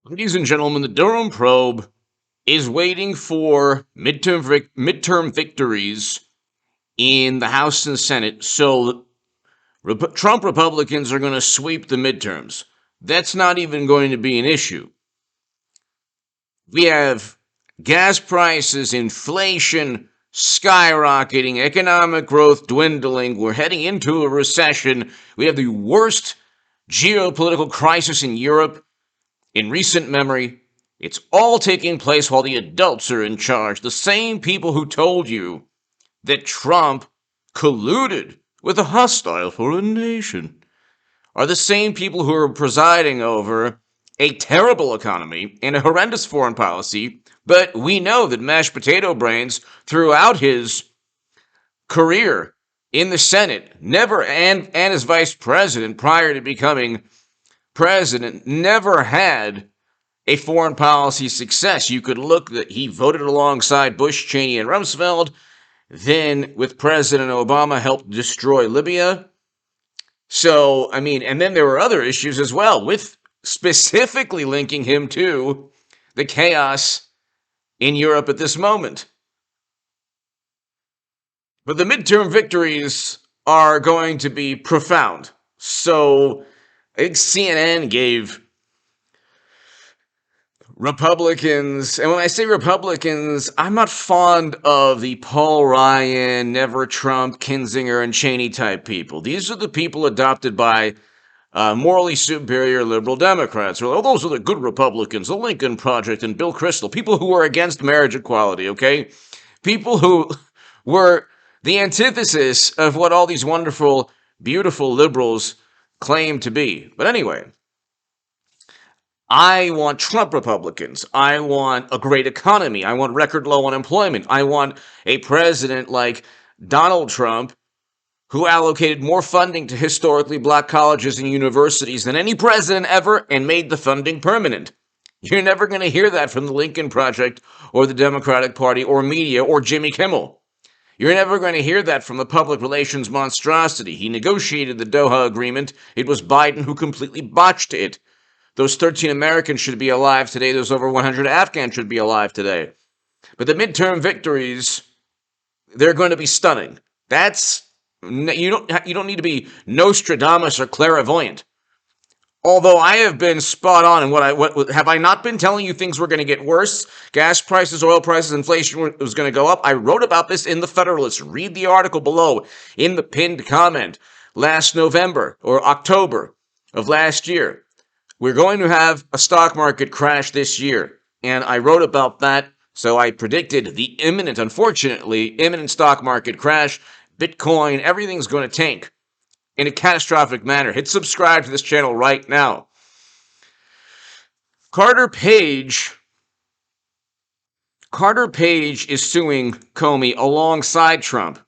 Ladies and gentlemen, the Durham probe is waiting for midterm victories in the House and Senate, so Trump Republicans are going to sweep the midterms. That's not even going to be an issue. We have gas prices, inflation skyrocketing, economic growth dwindling. We're heading into a recession. We have the worst geopolitical crisis in Europe in recent memory. It's all taking place while the adults are in charge. The same people who told you that Trump colluded with a hostile foreign nation are the same people who are presiding over a terrible economy and a horrendous foreign policy. But we know that mashed potato brains throughout his career in the Senate, never, and as vice president prior to becoming president, never had a foreign policy success. You could look that he voted alongside Bush, Cheney, and Rumsfeld. Then with President Obama helped destroy Libya. So, and then there were other issues as well, with specifically linking him to the chaos in Europe at this moment. But the midterm victories are going to be profound. So I think CNN gave Republicans, and when I say Republicans, I'm not fond of the Paul Ryan, Never Trump, Kinzinger, and Cheney type people. These are the people adopted by morally superior liberal Democrats. Or, those are the good Republicans, the Lincoln Project and Bill Kristol, people who are against marriage equality, okay? People who were the antithesis of what all these wonderful, beautiful liberals claim to be. But anyway, I want Trump Republicans. I want a great economy. I want record low unemployment. I want a president like Donald Trump who allocated more funding to historically black colleges and universities than any president ever and made the funding permanent. You're never going to hear that from the Lincoln Project or the Democratic Party or media or Jimmy Kimmel. You're never going to hear that from the public relations monstrosity. He negotiated the Doha Agreement. It was Biden who completely botched it. Those 13 Americans should be alive today. Those over 100 Afghans should be alive today. But the midterm victories, they're going to be stunning. You don't need to be Nostradamus or clairvoyant. Although I have been spot on in what have I not been telling you things were going to get worse? Gas prices, oil prices, inflation was going to go up. I wrote about this in the Federalist. Read the article below in the pinned comment last November or October of last year. We're going to have a stock market crash this year, and I wrote about that. So I predicted the unfortunately imminent stock market crash. Bitcoin, everything's going to tank in a catastrophic manner. Hit subscribe to this channel right now. Carter Page is suing Comey alongside Trump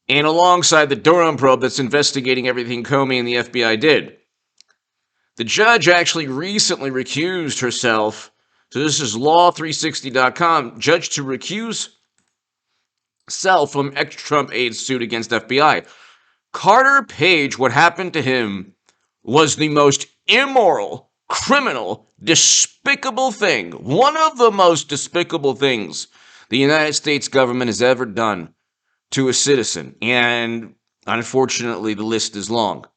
and alongside the Durham probe that's investigating everything Comey and the FBI did. The judge actually recently recused herself. So this is law360.com. Judge to recuse self from ex-Trump aide's suit against FBI. Carter Page, what happened to him was the most immoral, criminal, despicable thing. One of the most despicable things the United States government has ever done to a citizen. And unfortunately, the list is long.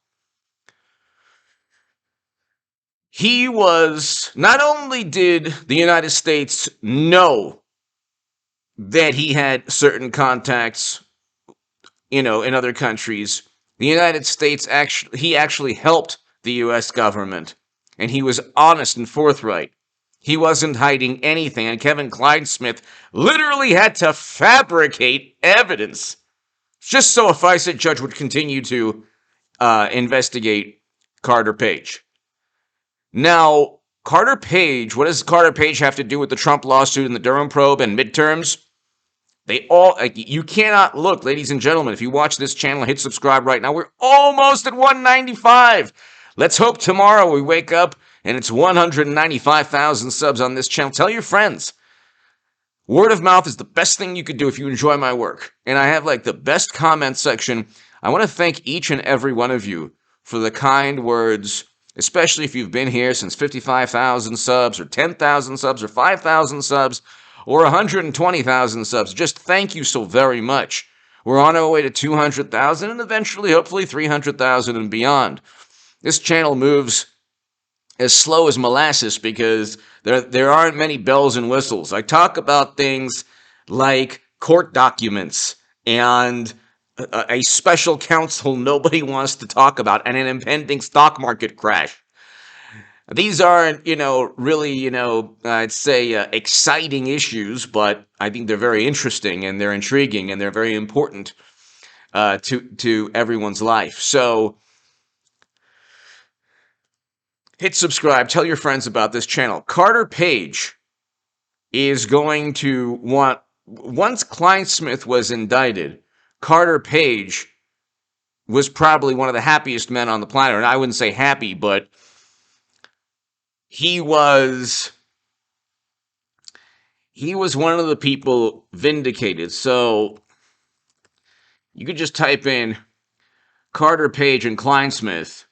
Not only did the United States know that he had certain contacts, in other countries, the United States actually helped the U.S. government, and he was honest and forthright. He wasn't hiding anything, and Kevin Clinesmith literally had to fabricate evidence just so a FICA judge would continue to investigate Carter Page. Now, Carter Page, what does Carter Page have to do with the Trump lawsuit and the Durham probe and midterms? You cannot look, ladies and gentlemen, if you watch this channel, hit subscribe right now. We're almost at 195. Let's hope tomorrow we wake up and it's 195,000 subs on this channel. Tell your friends. Word of mouth is the best thing you could do if you enjoy my work. And I have the best comment section. I want to thank each and every one of you for the kind words especially if you've been here since 55,000 subs or 10,000 subs or 5,000 subs or 120,000 subs. Just thank you so very much. We're on our way to 200,000 and eventually, hopefully, 300,000 and beyond. This channel moves as slow as molasses because there aren't many bells and whistles. I talk about things like court documents and a special counsel nobody wants to talk about and an impending stock market crash. These aren't, really, I'd say exciting issues, but I think they're very interesting and they're intriguing and they're very important to everyone's life. So hit subscribe. Tell your friends about this channel. Carter Page is going to want, once Clinesmith was indicted, Carter Page was probably one of the happiest men on the planet. And I wouldn't say happy, but he was one of the people vindicated. So you could just type in Carter Page and Clinesmith.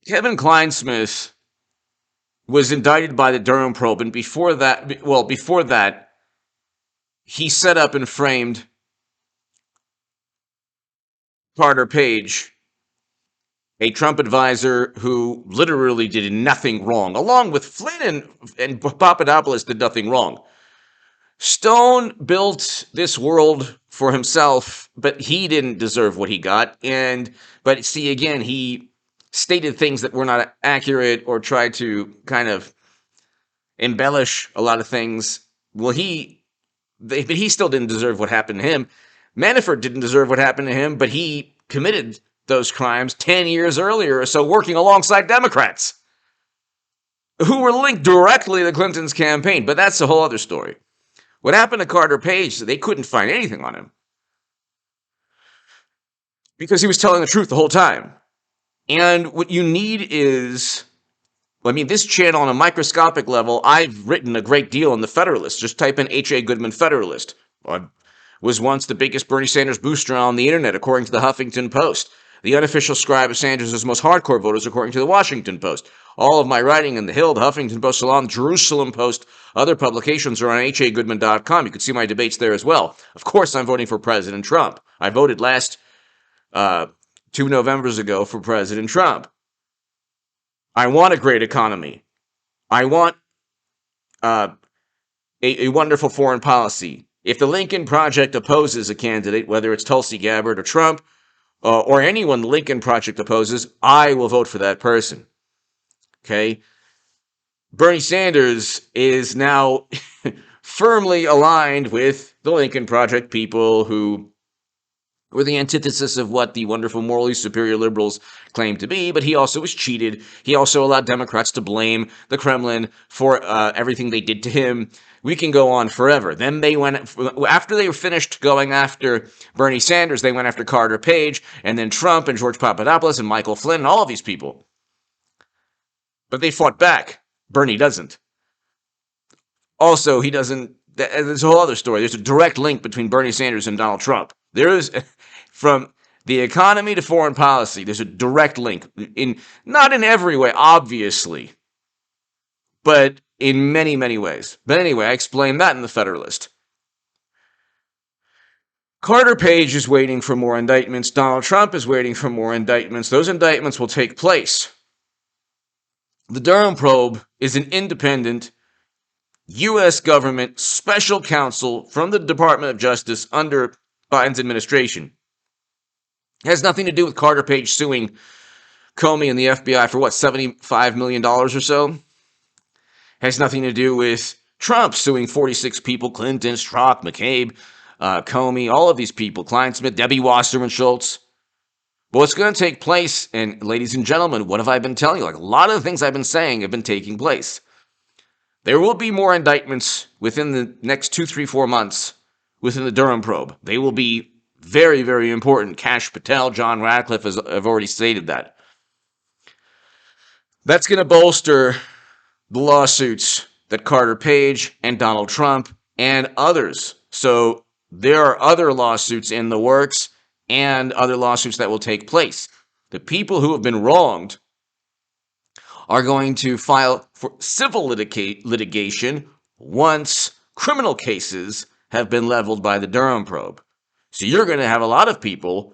Kevin Clinesmith was indicted by the Durham probe, and before that, he set up and framed Carter Page, a Trump advisor who literally did nothing wrong, along with Flynn and Papadopoulos did nothing wrong. Stone built this world for himself, but he didn't deserve what he got. But see, again, he stated things that were not accurate or tried to kind of embellish a lot of things. Well, but he still didn't deserve what happened to him. Manafort didn't deserve what happened to him, but he committed those crimes 10 years earlier or so, working alongside Democrats who were linked directly to Clinton's campaign. But that's a whole other story. What happened to Carter Page, they couldn't find anything on him because he was telling the truth the whole time. And what you need is, this channel on a microscopic level, I've written a great deal on the Federalist. Just type in H.A. Goodman Federalist. I was once the biggest Bernie Sanders booster on the internet, according to the Huffington Post. The unofficial scribe of Sanders' most hardcore voters, according to the Washington Post. All of my writing in The Hill, the Huffington Post, Salon, the Jerusalem Post, other publications are on hagoodman.com. You can see my debates there as well. Of course, I'm voting for President Trump. I voted last 2 Novembers ago for President Trump. I want a great economy. I want a wonderful foreign policy. If the Lincoln Project opposes a candidate, whether it's Tulsi Gabbard or Trump, or anyone the Lincoln Project opposes, I will vote for that person. Okay? Bernie Sanders is now firmly aligned with the Lincoln Project people who were the antithesis of what the wonderful, morally superior liberals claim to be, but he also was cheated. He also allowed Democrats to blame the Kremlin for everything they did to him. We can go on forever. Then they went, after they were finished going after Bernie Sanders, they went after Carter Page, and then Trump and George Papadopoulos and Michael Flynn and all of these people. But they fought back. Bernie doesn't. Also, he doesn't, there's a whole other story. There's a direct link between Bernie Sanders and Donald Trump. There is, from the economy to foreign policy, there's a direct link. Not in every way, obviously, but in many, many ways. But anyway, I explained that in the Federalist. Carter Page is waiting for more indictments. Donald Trump is waiting for more indictments. Those indictments will take place. The Durham probe is an independent U.S. government special counsel from the Department of Justice under Biden's administration. It has nothing to do with Carter Page suing Comey and the FBI for, $75 million or so? It has nothing to do with Trump suing 46 people, Clinton, Strzok, McCabe, Comey, all of these people, Clinesmith, Debbie Wasserman Schultz. But what's going to take place, and ladies and gentlemen, what have I been telling you? A lot of the things I've been saying have been taking place. There will be more indictments within the next 2, 3, 4 months within the Durham probe. They will be very, very important. Kash Patel, John Ratcliffe have already stated that. That's going to bolster the lawsuits that Carter Page and Donald Trump and others. So there are other lawsuits in the works and other lawsuits that will take place. The people who have been wronged are going to file for civil litigation once criminal cases have been leveled by the Durham probe. So you're going to have a lot of people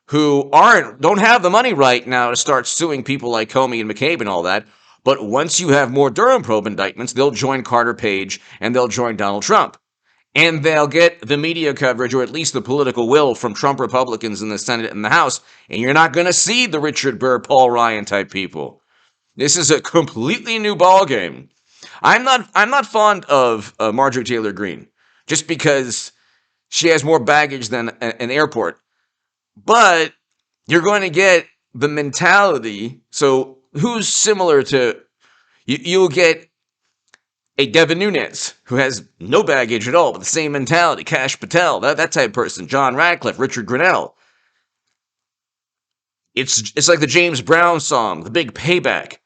who don't have the money right now to start suing people like Comey and McCabe and all that. But once you have more Durham probe indictments, they'll join Carter Page and they'll join Donald Trump. And they'll get the media coverage, or at least the political will, from Trump Republicans in the Senate and the House. And you're not going to see the Richard Burr, Paul Ryan type people. This is a completely new ballgame. I'm not fond of Marjorie Taylor Greene, just because she has more baggage than an airport. But you're going to get the mentality. So who's similar to you'll get a Devin Nunes, who has no baggage at all, but the same mentality. Kash Patel, that type of person. John Radcliffe, Richard Grenell. It's like the James Brown song, The Big Payback.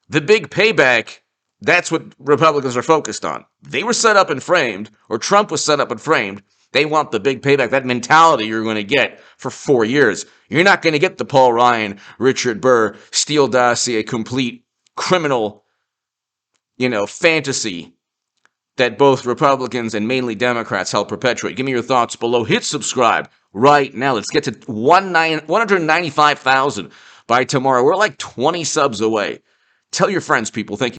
The Big Payback, that's what Republicans are focused on. They were set up and framed, or Trump was set up and framed. They want the big payback, that mentality you're going to get for 4 years. You're not going to get the Paul Ryan, Richard Burr, Steele dossier, complete criminal, fantasy that both Republicans and mainly Democrats help perpetuate. Give me your thoughts below. Hit subscribe right now. Let's get to 195,000 by tomorrow. We're like 20 subs away. Tell your friends, people. Thank you.